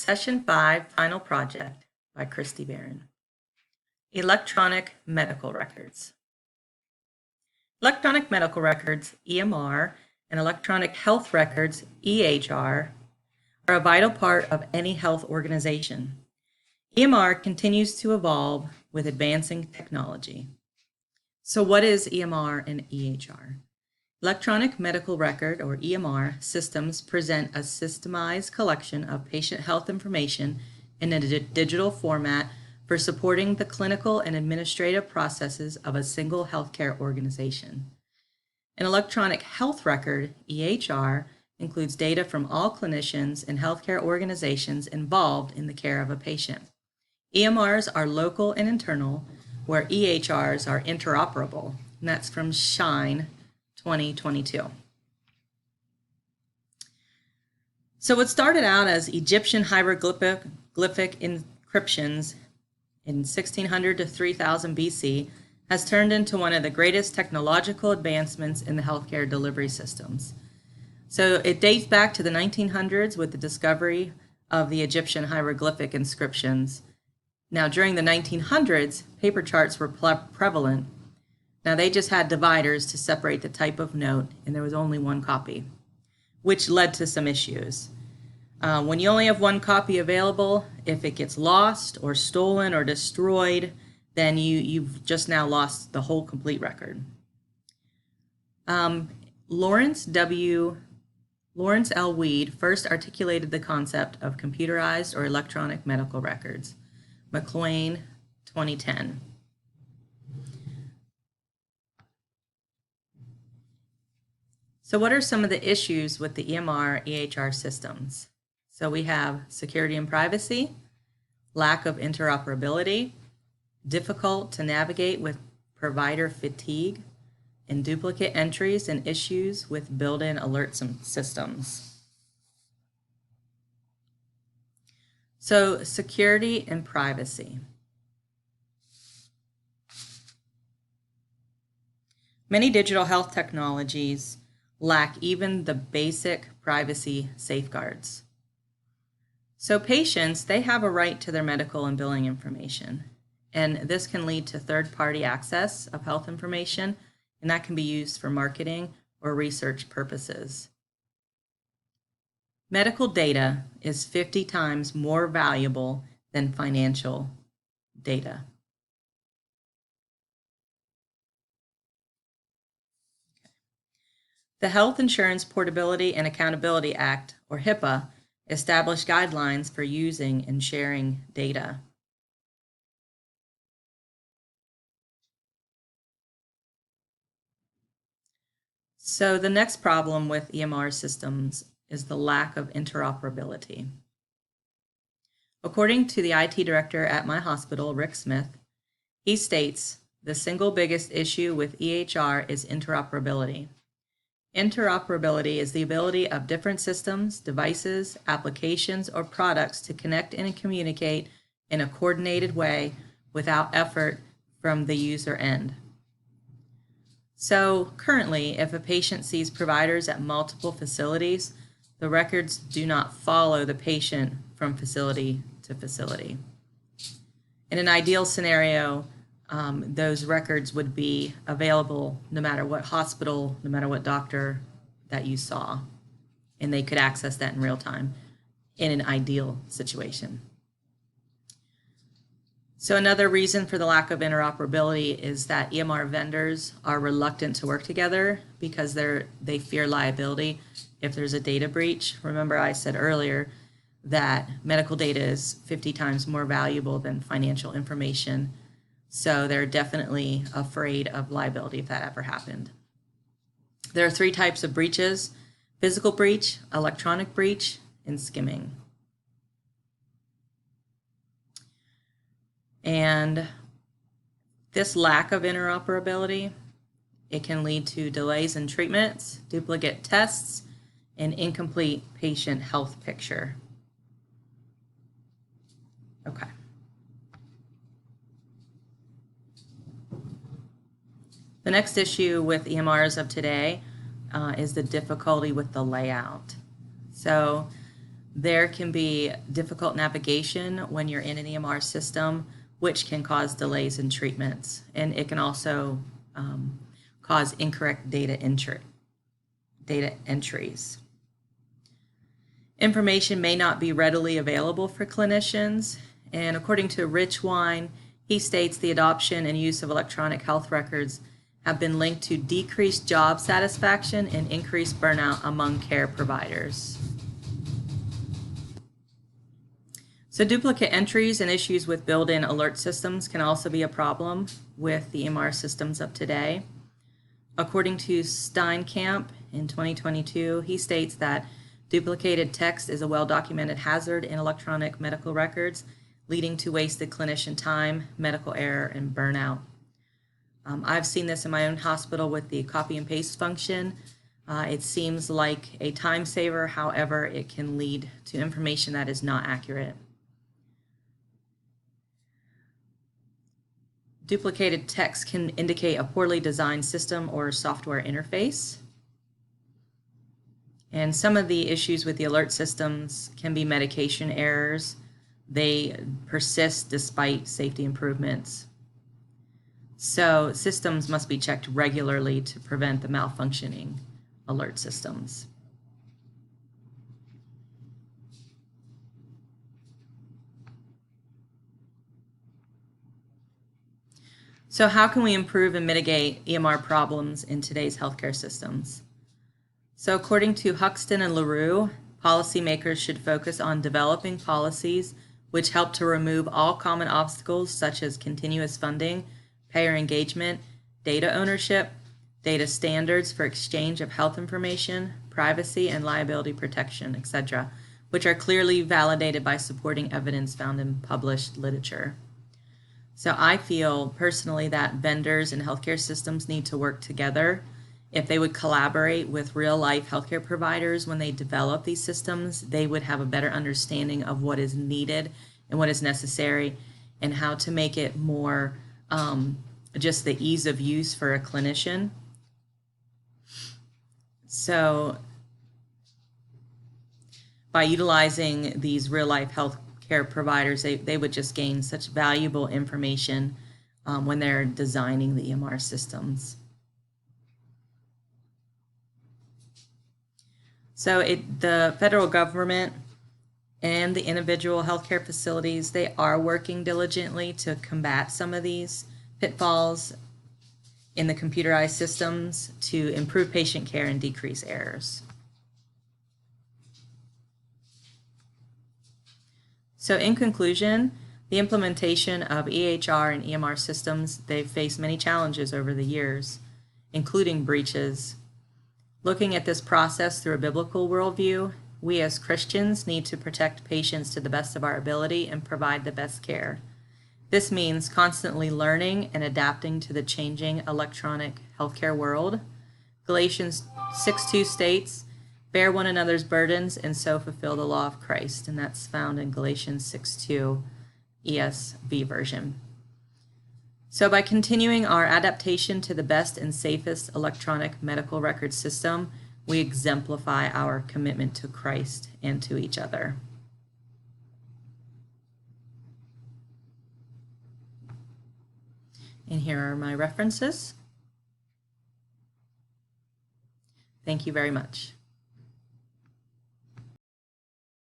Session 5, Final Project by Christy Barron. Electronic Medical Records. Electronic medical records, EMR, and electronic health records, EHR, are a vital part of any health organization. EMR continues to evolve with advancing technology. So what is EMR and EHR? Electronic medical record, or EMR, systems present a systemized collection of patient health information in a digital format for supporting the clinical and administrative processes of a single healthcare organization. An electronic health record, EHR, includes data from all clinicians and healthcare organizations involved in the care of a patient. EMRs are local and internal, where EHRs are interoperable, and that's from SHINE 2022. So what started out as Egyptian hieroglyphic inscriptions in 1600 to 3000 BC has turned into one of the greatest technological advancements in the healthcare delivery systems. So it dates back to the 1900s with the discovery of the Egyptian hieroglyphic inscriptions. Now, during the 1900s, paper charts were prevalent. Now, they just had dividers to separate the type of note, and there was only one copy, which led to some issues. When you only have one copy available, if it gets lost or stolen or destroyed, then you've just now lost the whole complete record. Lawrence L. Weed first articulated the concept of computerized or electronic medical records. McLean, 2010. So what are some of the issues with the EMR, EHR systems? So we have security and privacy, lack of interoperability, difficult to navigate with provider fatigue, and duplicate entries and issues with built-in alert systems. So security and privacy. Many digital health technologies lack even the basic privacy safeguards. So patients, they have a right to their medical and billing information, and this can lead to third-party access of health information, and that can be used for marketing or research purposes. Medical data is 50 times more valuable than financial data. The Health Insurance Portability and Accountability Act, or HIPAA, established guidelines for using and sharing data. So the next problem with EMR systems is the lack of interoperability. According to the IT director at my hospital, Rick Smith, he states, the single biggest issue with EHR is interoperability. Interoperability is the ability of different systems, devices, applications, or products to connect and communicate in a coordinated way without effort from the user end. So currently, if a patient sees providers at multiple facilities, the records do not follow the patient from facility to facility. In an ideal scenario, those records would be available no matter what hospital, no matter what doctor that you saw, and they could access that in real time in an ideal situation. So another reason for the lack of interoperability is that EMR vendors are reluctant to work together because they fear liability if there's a data breach. Remember, I said earlier that medical data is 50 times more valuable than financial information. So they're definitely afraid of liability if that ever happened. There are 3 types of breaches: physical breach, electronic breach, and skimming. And this lack of interoperability, it can lead to delays in treatments, duplicate tests, and incomplete patient health picture. Okay. The next issue with EMRs of today is the difficulty with the layout. So There can be difficult navigation when you're in an EMR system, which can cause delays in treatments. And it can also cause incorrect data entries. Information may not be readily available for clinicians. And according to Rich Wine, he states the adoption and use of electronic health records have been linked to decreased job satisfaction and increased burnout among care providers. So duplicate entries and issues with built-in alert systems can also be a problem with the EMR systems of today. According to Steinkamp in 2022, he states that duplicated text is a well-documented hazard in electronic medical records, leading to wasted clinician time, medical error, and burnout. I've seen this in my own hospital with the copy and paste function. It seems like a time saver, however, it can lead to information that is not accurate. Duplicated text can indicate a poorly designed system or software interface. And some of the issues with the alert systems can be medication errors. They persist despite safety improvements. So systems must be checked regularly to prevent the malfunctioning alert systems. So how can we improve and mitigate EMR problems in today's healthcare systems? So according to Huxton and LaRue, policymakers should focus on developing policies which help to remove all common obstacles such as continuous funding, payer engagement, data ownership, data standards for exchange of health information, privacy and liability protection, etc., which are clearly validated by supporting evidence found in published literature. So I feel personally that vendors and healthcare systems need to work together. If they would collaborate with real-life healthcare providers when they develop these systems, they would have a better understanding of what is needed and what is necessary and how to make it more just the ease of use for a clinician. So by utilizing these real-life healthcare providers, they would just gain such valuable information when they're designing the EMR systems. So the federal government and the individual healthcare facilities, they are working diligently to combat some of these pitfalls in the computerized systems to improve patient care and decrease errors. So in conclusion, the implementation of EHR and EMR systems, they've faced many challenges over the years, including breaches. Looking at this process through a biblical worldview, we as Christians need to protect patients to the best of our ability and provide the best care. This means constantly learning and adapting to the changing electronic healthcare world. Galatians 6:2 states, "Bear one another's burdens and so fulfill the law of Christ." And that's found in Galatians 6:2 ESV version. So by continuing our adaptation to the best and safest electronic medical record system, we exemplify our commitment to Christ and to each other. And here are my references. Thank you very much.